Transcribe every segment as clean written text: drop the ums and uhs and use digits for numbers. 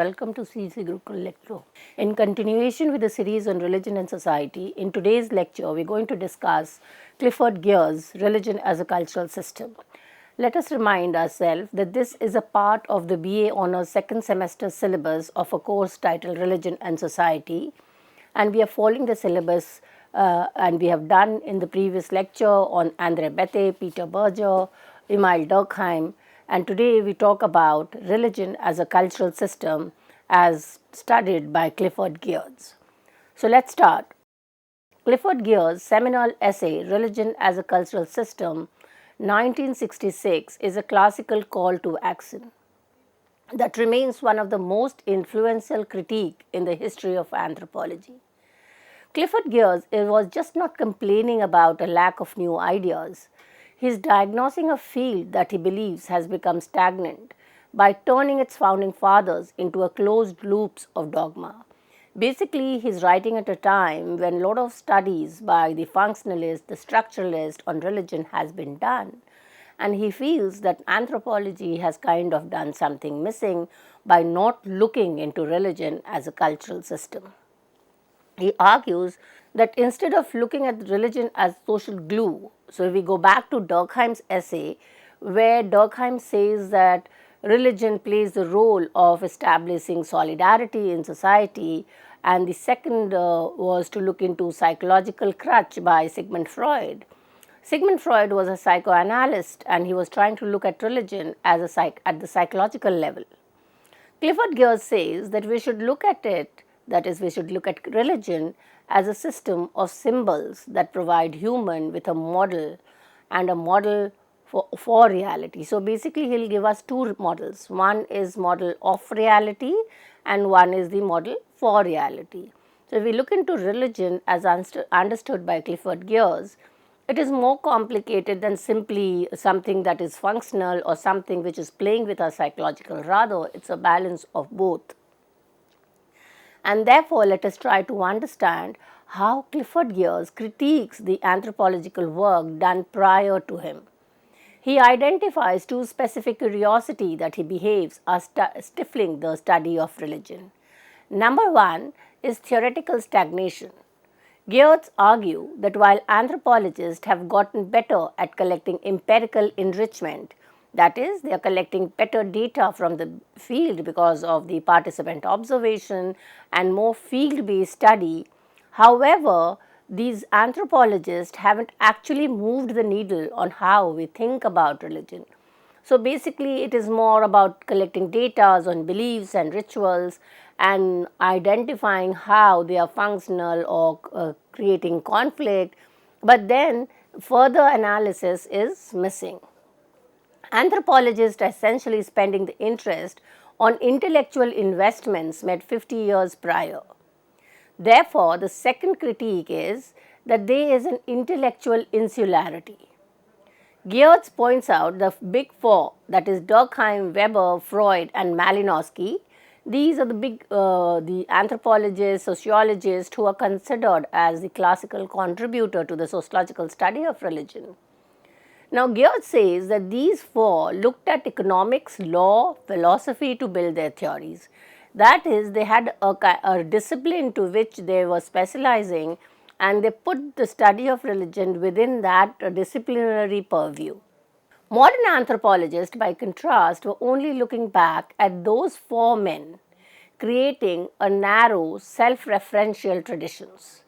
welcome to CEC-UGC lecture. In continuation with the series on religion and society, in today's lecture we are going to discuss Clifford Geertz' Religion as a Cultural System. Let us remind ourselves that this is a part of the BA Honours second semester syllabus of a course titled Religion and Society, and we are following the syllabus and we have done in the previous lecture on Andre Bethe, Peter Berger, Emil Durkheim, and today we talk about religion as a cultural system as studied by Clifford Geertz. So let's start. Clifford Geertz' seminal essay, Religion as a Cultural System, 1966, is a classical call to action that remains one of the most influential critiques in the history of anthropology. Clifford Geertz was just not complaining about a lack of new ideas. He is diagnosing a field that he believes has become stagnant by turning its founding fathers into a closed loops of dogma. Basically, he is writing at a time when a lot of studies by the functionalist, the structuralist on religion has been done. And he feels that anthropology has kind of done something missing by not looking into religion as a cultural system. He argues that instead of looking at religion as social glue, so if we go back to Durkheim's essay, where Durkheim says that religion plays the role of establishing solidarity in society, and the second was to look into psychological crutch by Sigmund Freud. Sigmund Freud was a psychoanalyst and he was trying to look at religion as at the psychological level. Clifford Geertz says that we should look at it, that is, we should look at religion as a system of symbols that provide human with a model and a model for reality. So basically he will give us two models. One is model of reality and one is the model for reality. So if we look into religion as understood by Clifford Geertz, it is more complicated than simply something that is functional or something which is playing with our psychological. Rather, it's a balance of both. And therefore, let us try to understand how Clifford Geertz critiques the anthropological work done prior to him. He identifies two specific curiosity that he behaves as stifling the study of religion. Number one is theoretical stagnation. Geertz argues that while anthropologists have gotten better at collecting empirical enrichment, that is, they are collecting better data from the field because of the participant observation and more field-based study. However, these anthropologists haven't actually moved the needle on how we think about religion. So basically, it is more about collecting data on beliefs and rituals and identifying how they are functional or creating conflict, but then further analysis is missing. Anthropologists are essentially spending the interest on intellectual investments made 50 years prior. Therefore, the second critique is that there is an intellectual insularity. Geertz points out the big four, that is Durkheim, Weber, Freud and Malinowski. These are the anthropologists, sociologists who are considered as the classical contributor to the sociological study of religion. Now, Geertz says that these four looked at economics, law, philosophy to build their theories. That is, they had a discipline to which they were specializing and they put the study of religion within that disciplinary purview. Modern anthropologists, by contrast, were only looking back at those four men, creating a narrow, self-referential traditions.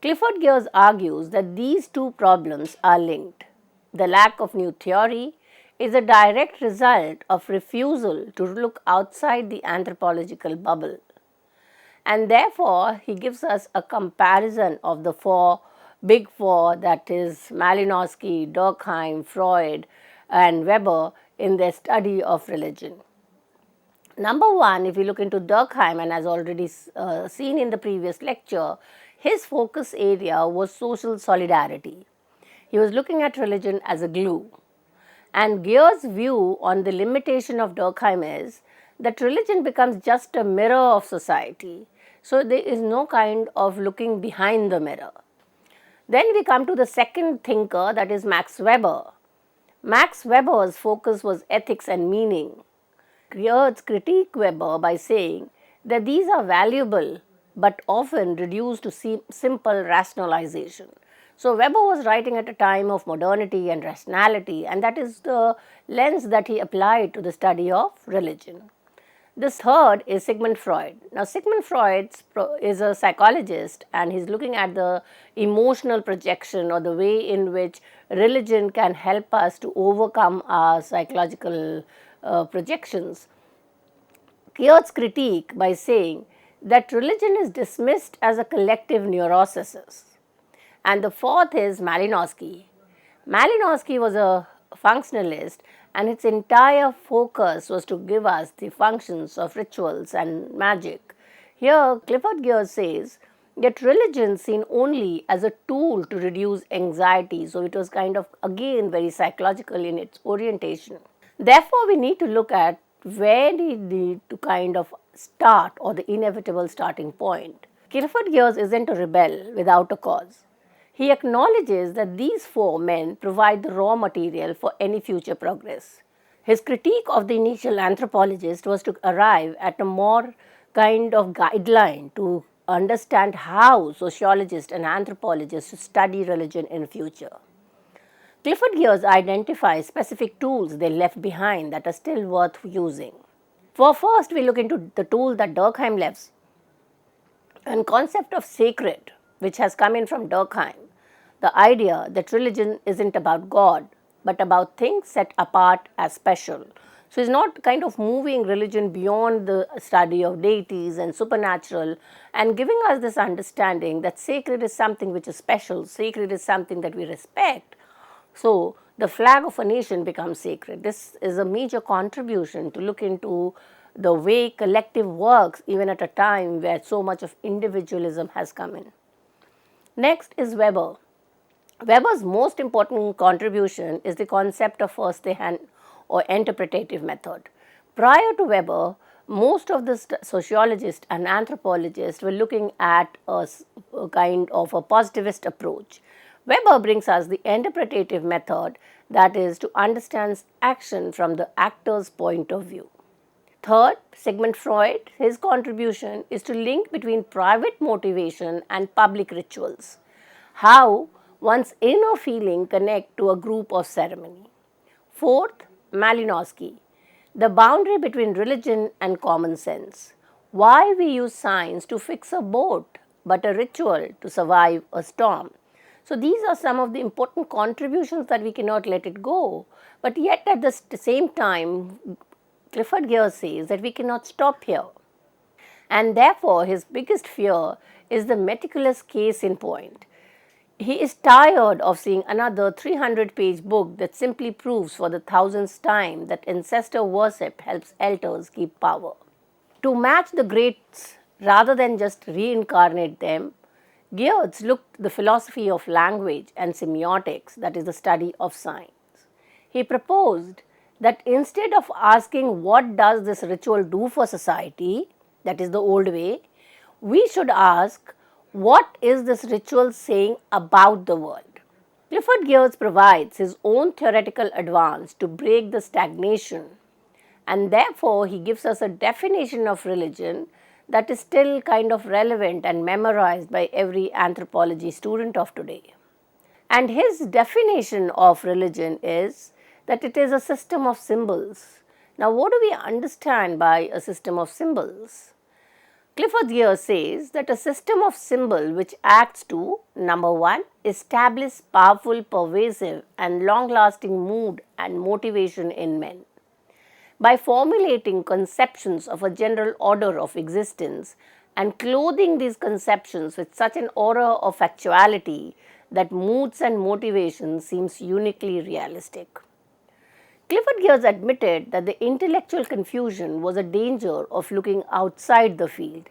Clifford Geertz argues that these two problems are linked. The lack of new theory is a direct result of refusal to look outside the anthropological bubble. And therefore, he gives us a comparison of the big four, that is Malinowski, Durkheim, Freud and Weber in their study of religion. Number one, if you look into Durkheim, and as already seen in the previous lecture, his focus area was social solidarity. He was looking at religion as a glue. And Geertz's view on the limitation of Durkheim is that religion becomes just a mirror of society. So there is no kind of looking behind the mirror. Then we come to the second thinker, that is Max Weber. Max Weber's focus was ethics and meaning. Geertz critique Weber by saying that these are valuable but often reduced to simple rationalization. So Weber was writing at a time of modernity and rationality, and that is the lens that he applied to the study of religion. This third is Sigmund Freud. Now, Sigmund Freud is a psychologist, and he's looking at the emotional projection or the way in which religion can help us to overcome our psychological projections. Geertz critique by saying that religion is dismissed as a collective neurosis. And the fourth is Malinowski. Malinowski was a functionalist, and its entire focus was to give us the functions of rituals and magic. Here, Clifford Geertz says that religion seen only as a tool to reduce anxiety, so it was kind of again very psychological in its orientation. Therefore, we need to look at where we need to kind of start, or the inevitable starting point. Clifford Geertz isn't a rebel without a cause. He acknowledges that these four men provide the raw material for any future progress. His critique of the initial anthropologist was to arrive at a more kind of guideline to understand how sociologists and anthropologists study religion in future. Clifford Geertz identifies specific tools they left behind that are still worth using. For first, we look into the tool that Durkheim left, and concept of sacred, which has come in from Durkheim. The idea that religion isn't about God, but about things set apart as special. So it's not kind of moving religion beyond the study of deities and supernatural, and giving us this understanding that sacred is something which is special, sacred is something that we respect. So the flag of a nation becomes sacred. This is a major contribution to look into the way collective works, even at a time where so much of individualism has come in. Next is Weber. Weber's most important contribution is the concept of first-hand or interpretative method. Prior to Weber, most of the sociologists and anthropologists were looking at a kind of a positivist approach. Weber brings us the interpretative method, that is to understand action from the actor's point of view. Third, Sigmund Freud, his contribution is to link between private motivation and public rituals. How one's inner feeling connect to a group of ceremony. Fourth, Malinowski, the boundary between religion and common sense. Why we use science to fix a boat, but a ritual to survive a storm. So these are some of the important contributions that we cannot let it go. But yet at the same time, Clifford Geertz says that we cannot stop here. And therefore, his biggest fear is the meticulous case in point. He is tired of seeing another 300-page book that simply proves for the thousandth time that ancestor worship helps elders keep power. To match the greats rather than just reincarnate them, Geertz looked at the philosophy of language and semiotics, that is the study of signs. He proposed that instead of asking what does this ritual do for society, that is the old way, we should ask what is this ritual saying about the world. Clifford Geertz provides his own theoretical advance to break the stagnation, and therefore he gives us a definition of religion that is still kind of relevant and memorized by every anthropology student of today. And his definition of religion is that it is a system of symbols. Now, what do we understand by a system of symbols? Clifford Geertz says that a system of symbol which acts to, number one, establish powerful, pervasive and long-lasting mood and motivation in men. By formulating conceptions of a general order of existence and clothing these conceptions with such an aura of actuality that moods and motivations seems uniquely realistic. Clifford Geertz admitted that the intellectual confusion was a danger of looking outside the field,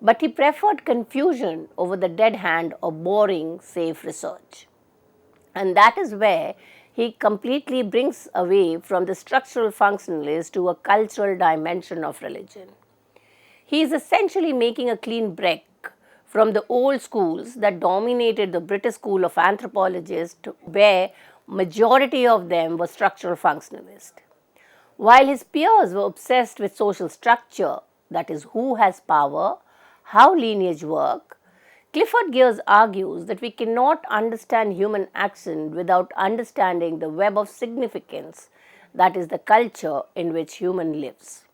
but he preferred confusion over the dead hand of boring, safe research. And that is where he completely brings away from the structural functionalist to a cultural dimension of religion. He is essentially making a clean break from the old schools that dominated the British school of anthropologists, where majority of them were structural functionalists. While his peers were obsessed with social structure, that is, who has power, how lineage work, Clifford Geertz argues that we cannot understand human action without understanding the web of significance, that is, the culture in which human lives.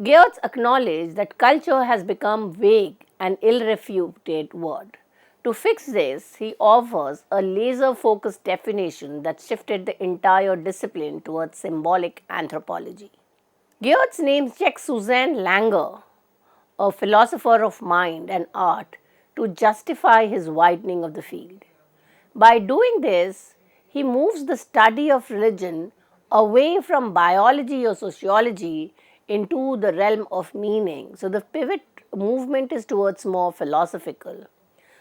Geertz acknowledged that culture has become vague and ill-refuted word. To fix this, he offers a laser-focused definition that shifted the entire discipline towards symbolic anthropology. Geertz names Czech Suzanne Langer, a philosopher of mind and art, to justify his widening of the field. By doing this, he moves the study of religion away from biology or sociology into the realm of meaning. So the pivot movement is towards more philosophical.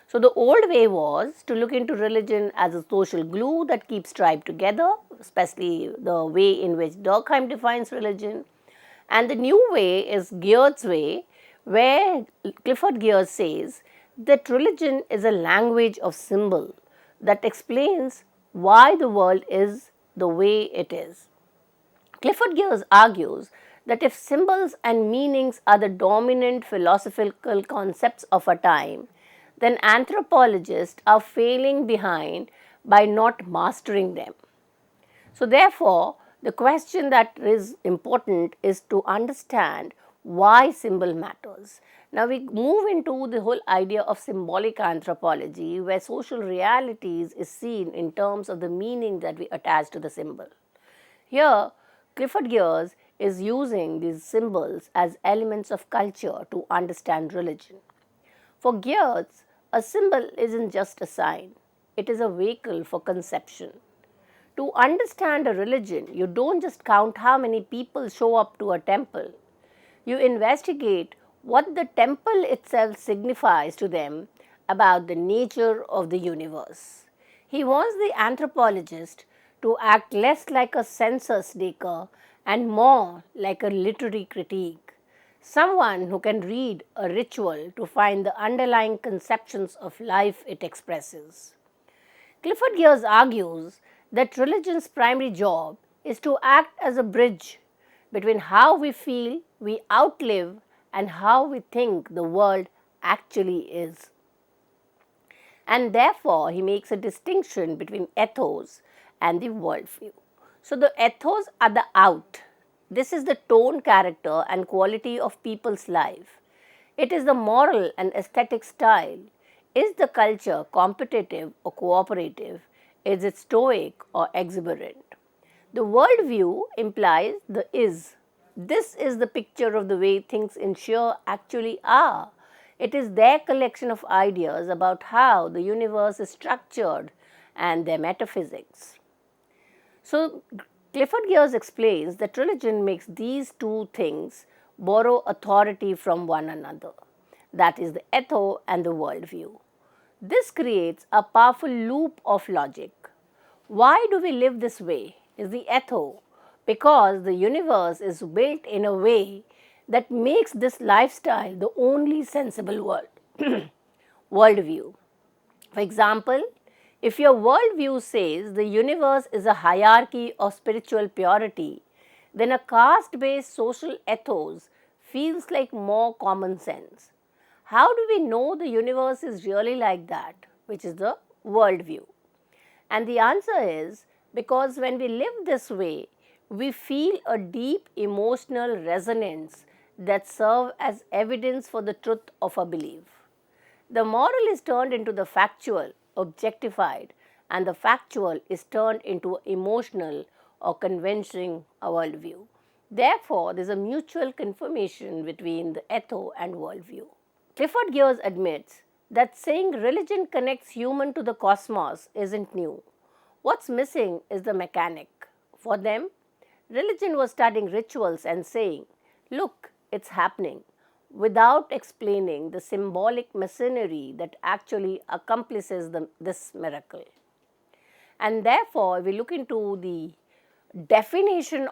So the old way was to look into religion as a social glue that keeps tribe together, especially the way in which Durkheim defines religion. And the new way is Geertz's way, where Clifford Geertz says that religion is a language of symbol that explains why the world is the way it is. Clifford Geertz argues that if symbols and meanings are the dominant philosophical concepts of a time, then anthropologists are failing behind by not mastering them. So, therefore, the question that is important is to understand why symbol matters. Now, we move into the whole idea of symbolic anthropology, where social realities is seen in terms of the meaning that we attach to the symbol. Here, Clifford Geertz is using these symbols as elements of culture to understand religion. For Geertz, a symbol isn't just a sign, it is a vehicle for conception. To understand a religion, you don't just count how many people show up to a temple. You investigate what the temple itself signifies to them about the nature of the universe. He wants the anthropologist to act less like a census taker and more like a literary critique, someone who can read a ritual to find the underlying conceptions of life it expresses. Clifford Geertz argues that religion's primary job is to act as a bridge between how we feel we outlive and how we think the world actually is. And therefore, he makes a distinction between ethos and the worldview. So, the ethos are the out. This is the tone, character, and quality of people's life. It is the moral and aesthetic style. Is the culture competitive or cooperative? Is it stoic or exuberant? The worldview implies the is. This is the picture of the way things in sheer actually are. It is their collection of ideas about how the universe is structured and their metaphysics. So, Clifford Geertz explains that religion makes these two things borrow authority from one another, that is, the etho and the worldview. This creates a powerful loop of logic. Why do we live this way? Is the etho. Because the universe is built in a way that makes this lifestyle the only sensible worldview. For example, if your worldview says the universe is a hierarchy of spiritual purity, then a caste-based social ethos feels like more common sense. How do we know the universe is really like that, which is the worldview? And the answer is because when we live this way, we feel a deep emotional resonance that serves as evidence for the truth of a belief. The moral is turned into the factual, objectified, and the factual is turned into emotional or convincing worldview. Therefore, there is a mutual confirmation between the etho and worldview. Clifford Geertz admits that saying religion connects human to the cosmos isn't new. What's missing is the mechanic. For them, religion was studying rituals and saying, look, it's happening, without explaining the symbolic machinery that actually accomplishes this miracle. And therefore, if we look into the definition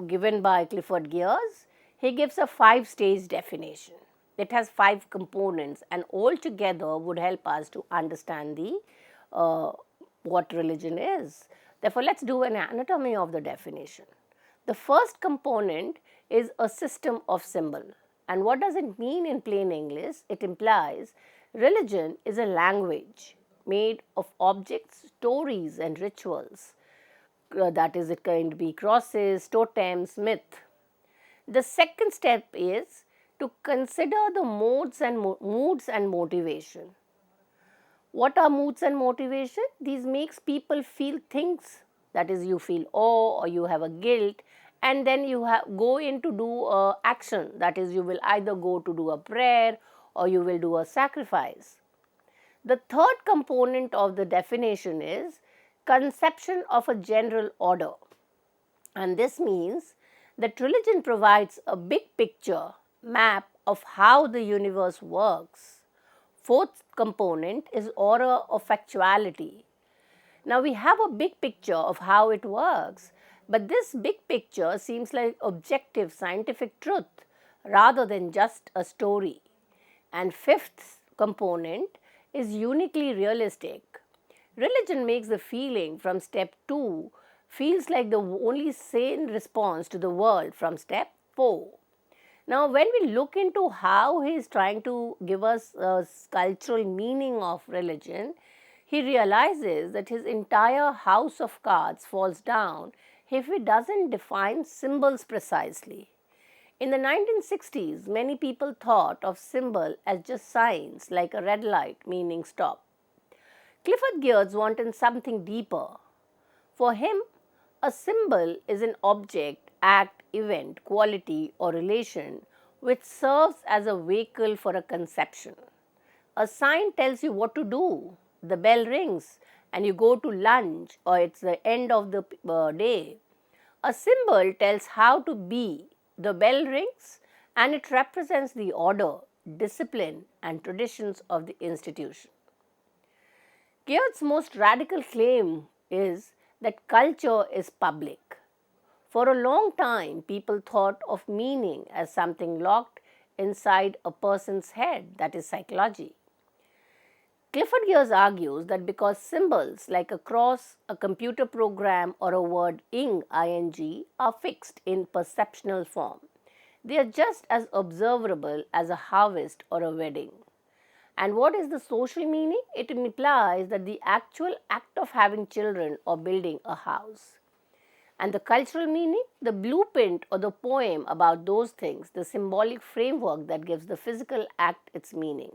given by Clifford Geertz, he gives a 5-stage definition. It has 5 components and all together would help us to understand what religion is. Therefore, let's do an anatomy of the definition. The first component is a system of symbol. And what does it mean in plain English? It implies religion is a language made of objects, stories, and rituals. That is, it can be crosses, totems, myth. The second step is to consider the moods and motivation. What are moods and motivation? These makes people feel things. That is, you feel awe or you have a guilt, and then you go in to do a action. That is, you will either go to do a prayer or you will do a sacrifice. The third component of the definition is conception of a general order. And this means that religion provides a big picture, map of how the universe works. Fourth component is aura of factuality. Now we have a big picture of how it works, but this big picture seems like objective scientific truth rather than just a story. And fifth component is uniquely realistic. Religion makes the feeling from step 2 feels like the only sane response to the world from step 4. Now, when we look into how he is trying to give us a cultural meaning of religion, he realizes that his entire house of cards falls down if he doesn't define symbols precisely. In the 1960s, many people thought of symbol as just signs like a red light meaning stop. Clifford Geertz wanted something deeper. For him, a symbol is an object, act, event, quality, or relation which serves as a vehicle for a conception. A sign tells you what to do. The bell rings and you go to lunch, or it's the end of the day. A symbol tells how to be. The bell rings and it represents the order, discipline, and traditions of the institution. Geertz's most radical claim is that culture is public. For a long time, people thought of meaning as something locked inside a person's head, that is psychology. Clifford Geertz argues that because symbols like a cross, a computer program, or a word ing are fixed in perceptual form, they are just as observable as a harvest or a wedding. And what is the social meaning? It implies that the actual act of having children or building a house. And the cultural meaning? The blueprint or the poem about those things, the symbolic framework that gives the physical act its meaning.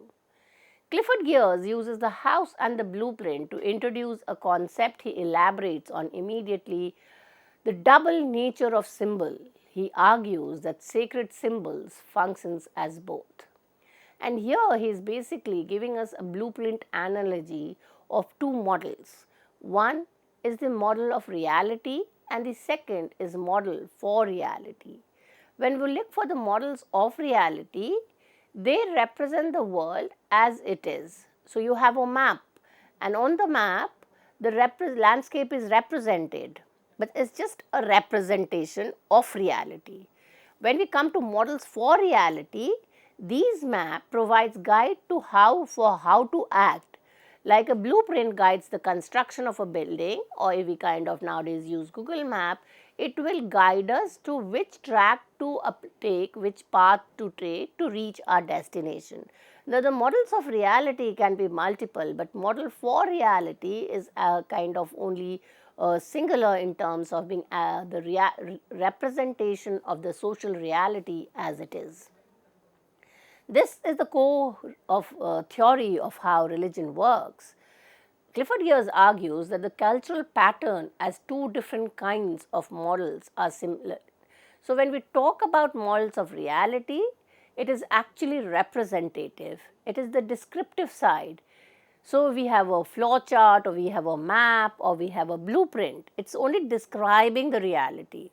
Clifford Geertz uses the house and the blueprint to introduce a concept he elaborates on immediately, the double nature of symbol. He argues that sacred symbols functions as both. And here he is basically giving us a blueprint analogy of two models. One is the model of reality and the second is model for reality. When we look for the models of reality, they represent the world as it is. So you have a map, and on the map, the landscape is represented, but it's just a representation of reality. When we come to models for reality, these map provides guide to how to act. Like a blueprint guides the construction of a building, or if we kind of nowadays use Google Map, it will guide us to which track to take, which path to take to reach our destination. Now, the models of reality can be multiple, but model for reality is kind of only singular in terms of being the representation of the social reality as it is. This is the core of theory of how religion works. Clifford Geertz argues that the cultural pattern as two different kinds of models are similar. So, when we talk about models of reality, it is actually representative. It is the descriptive side. So, we have a flow chart, or we have a map, or we have a blueprint. It's only describing the reality.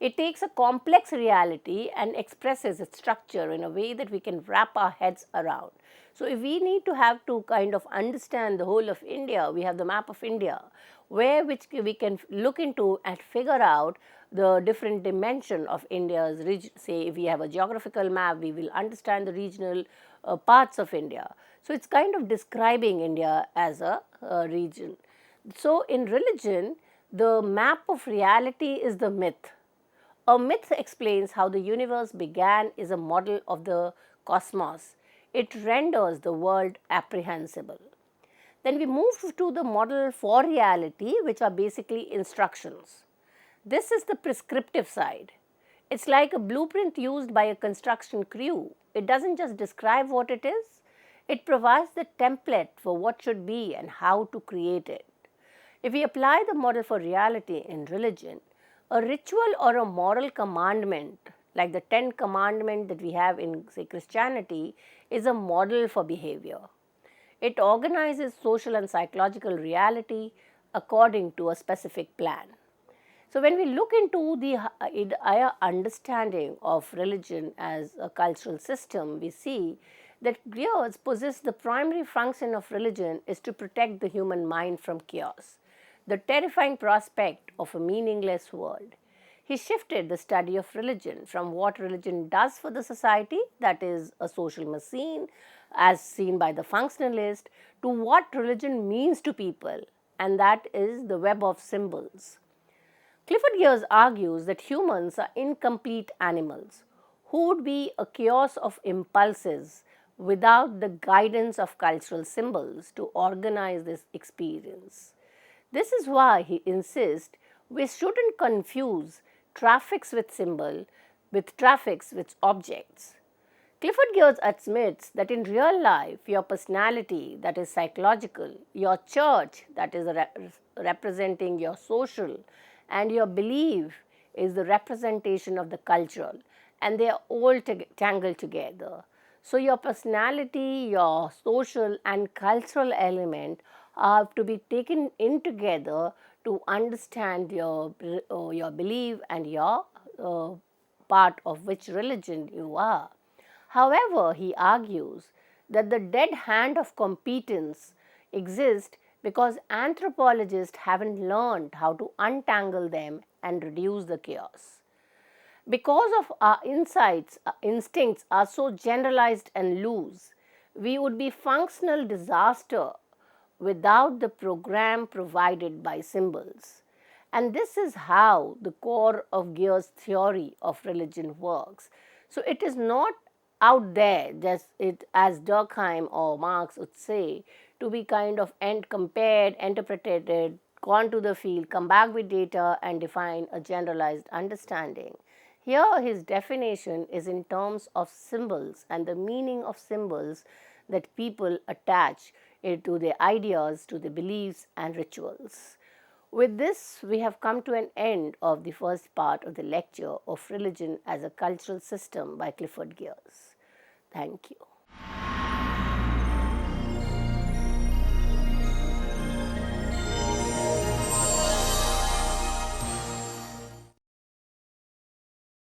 It takes a complex reality and expresses its structure in a way that we can wrap our heads around. So, if we need to have to kind of understand the whole of India, we have the map of India, which we can look into and figure out the different dimension of India's region. Say, if we have a geographical map, we will understand the regional parts of India. So, it's kind of describing India as a region. So, in religion, the map of reality is the myth. A myth explains how the universe began is a model of the cosmos. It renders the world apprehensible. Then we move to the model for reality, which are basically instructions. This is the prescriptive side. It's like a blueprint used by a construction crew. It doesn't just describe what it is, it provides the template for what should be and how to create it. If we apply the model for reality in religion, a ritual or a moral commandment, like the 10 commandments that we have in, say, Christianity, is a model for behavior. It organizes social and psychological reality according to a specific plan. So, when we look into the higher understanding of religion as a cultural system, we see that Geertz possesses the primary function of religion is to protect the human mind from chaos, the terrifying prospect of a meaningless world. He shifted the study of religion from what religion does for the society, that is, a social machine, as seen by the functionalist, to what religion means to people, and that is the web of symbols. Clifford Geertz argues that humans are incomplete animals who would be a chaos of impulses without the guidance of cultural symbols to organize this experience. This is why he insists we shouldn't confuse traffics with symbol with traffics with objects. Clifford Geertz admits that in real life, your personality, that is psychological, your church, that is representing your social, and your belief is the representation of the cultural, and they are all tangled together. So, your personality, your social, and cultural element are to be taken in together to understand your belief and your part of which religion you are. However, he argues that the dead hand of competence exists because anthropologists haven't learned how to untangle them and reduce the chaos. Because of our instincts are so generalized and loose, we would be functional disaster without the program provided by symbols. And this is how the core of Geertz's theory of religion works. So it is not out there, just it as Durkheim or Marx would say, to be kind of compared, interpreted, gone to the field, come back with data and define a generalized understanding. Here his definition is in terms of symbols and the meaning of symbols that people attach to their ideas, to their beliefs and rituals. With this, we have come to an end of the first part of the lecture of Religion as a Cultural System by Clifford Geertz. Thank you.